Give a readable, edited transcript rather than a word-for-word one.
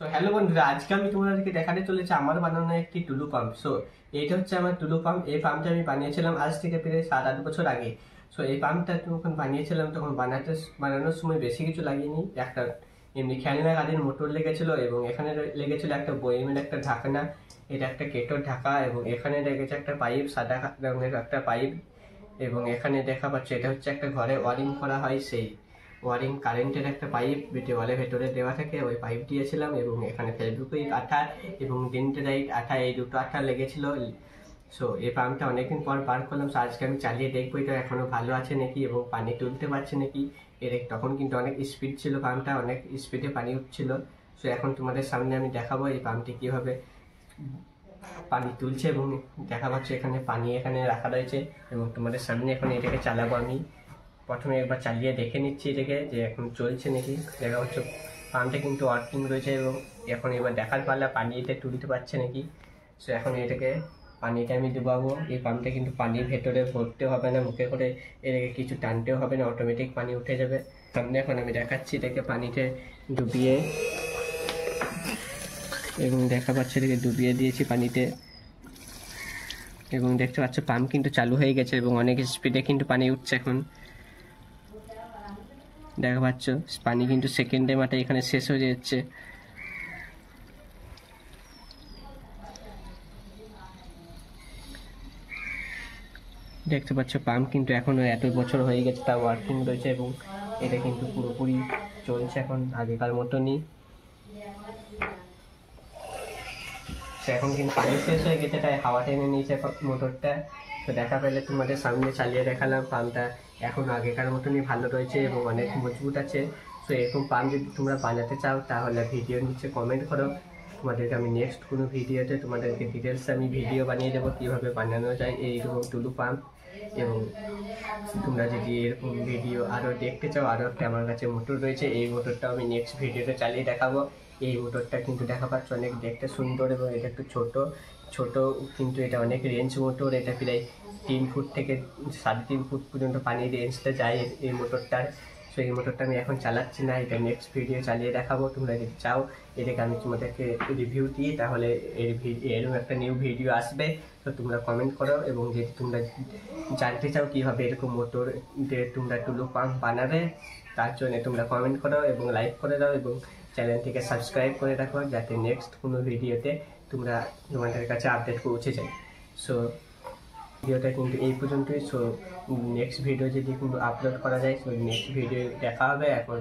তো হ্যালো বন্ধুরা, আজকে আমি তোমাদেরকে দেখাতে চলেছি আমার বানানো একটি টুলু পাম্প। এইটা হচ্ছে আমার টুলু পাম্প। এই পাম্পটা আমি বানিয়েছিলাম আজ থেকে প্রায় 7-8 বছর আগে। এই পাম্পটা যখন বানিয়েছিলাম তখন বানানোর সময় বেশি কিছু লাগেনি। একটা এমনি খেলনা গাড়ির মোটর লেগেছিল এবং এখানে লেগেছিল একটা বয়েমের একটা ঢাকনা, এটা একটা কেটোর ঢাকা, এবং এখানে লেগেছে একটা পাইপ, সাদা রঙের একটা পাইপ। এবং এখানে দেখা পাচ্ছে এটা হচ্ছে একটা ঘরে ওয়ারিং করা হয়, সেই ওয়ারিং কারেন্টের একটা পাইপ দেওয়ালের ভেতরে দেওয়া থাকে, ওই পাইপ দিয়েছিলাম। এবং এখানে ফেব্রিকুইক আঠা এবং ডেন্টেরাইট আঠা, এই দুটো আঠা লেগেছিল। এই পাম্পটা অনেকদিন পর বার করলাম। আজকে আমি চালিয়ে দেখবো এটা এখনো ভালো আছে নাকি এবং পানি তুলতে পারছে নাকি। তখন কিন্তু অনেক স্পিড ছিল পাম্পটা, অনেক স্পিডে পানি উঠছিল। এখন তোমাদের সামনে আমি দেখাবো এই পাম্পটি কিভাবে পানি তুলছে, এবং দেখা পাচ্ছে এখানে পানি এখানে রাখা রয়েছে। এবং তোমাদের সামনে এখন এটাকে চালাবো আমি। প্রথমে একবার চালিয়ে দেখে নিচ্ছি এটাকে যে এখন চলছে নাকি। দেখা হচ্ছে পাম্পটা কিন্তু ওয়ার্কিং রয়েছে, এবং এখন এবার দেখার পারলে পানি এটা তুলতে পারছে নাকি। এখন এটাকে পানিটা আমি ডুবাবো। এই পাম্পটা কিন্তু পানির ভেতরে ভরতে হবে না, মুখে করে এটাকে কিছু টানতেও হবে না, অটোমেটিক পানি উঠে যাবে। সামনে এখন আমি দেখাচ্ছি এটাকে পানিতে ডুবিয়ে, এবং দেখা পাচ্ছে এটাকে ডুবিয়ে দিয়েছি পানিতে, এবং দেখতে পাচ্ছ পাম্প কিন্তু চালু হয়ে গেছে এবং অনেক স্পিডে কিন্তু পানি উঠছে। এখন দেখা পাচ্ছ পানি কিন্তু সেকেন্ডের মাথায় এখানে শেষ হয়ে যাচ্ছে। দেখতে পাচ্ছ পাম্প কিন্তু এখনো এত বছর হয়ে গেছে তা ওয়ার্কিং রয়েছে, এবং এটা কিন্তু পুরোপুরি চলছে এখন আগেকার মতনই। এখন কিন্তু পানি শেষ হয়ে গেছে, তাই হাওয়া টেনে নিয়েছে মোটরটা। দেখা পেলে তোমাদের সামনে চালিয়ে দেখালাম। পাম্পটা এখন আগেকার মতনই ভালো রয়েছে এবং অনেক মজবুত আছে। এরকম পাম্প যদি তোমরা বানাতে চাও তাহলে ভিডিওর নিচে কমেন্ট করো। তোমাদেরকে আমি নেক্সট কোনো ভিডিওতে তোমাদেরকে ডিটেলস আমি ভিডিও বানিয়ে দেবো কীভাবে বানানো যায় এইরকম টুলু পাম্প। এবং তোমরা যদি এরকম ভিডিও আরও দেখতে চাও, আরও একটা আমার কাছে মোটর রয়েছে, এই মোটরটাও আমি নেক্সট ভিডিওতে চালিয়ে দেখাবো। এই মোটরটা কিন্তু দেখা পাচ্ছ অনেক দেখতে সুন্দর, এবং এটা একটু ছোট কিন্তু এটা অনেক রেঞ্জ মোটর। এটা প্রায় 3 ফুট থেকে 3.5 ফুট পর্যন্ত পানির রেঞ্জটা যায় এই মোটরটার। এই মোটরটা আমি এখন চালাচ্ছি না, এটা নেক্সট ভিডিও চালিয়ে দেখাবো। তোমরা যদি চাও এটাকে আমি তোমাদেরকে রিভিউ দিই তাহলে এরকম একটা নিউ ভিডিও আসবে। তোমরা কমেন্ট করো, এবং যদি তোমরা জানতে চাও কীভাবে এরকম মোটর দিয়ে তোমরা টুলু পাম্প বানাবে তার জন্য তোমরা কমেন্ট করো এবং লাইক করে দাও, এবং চ্যানেলটিকে সাবস্ক্রাইব করে রাখো যাতে নেক্সট কোনো ভিডিওতে তোমাদের কাছে আপডেট পৌঁছে যায়। ভিডিওটা কিন্তু এই পর্যন্তই। নেক্সট ভিডিও যদি কিন্তু আপলোড করা যায়, নেক্সট ভিডিও দেখা হবে। এখন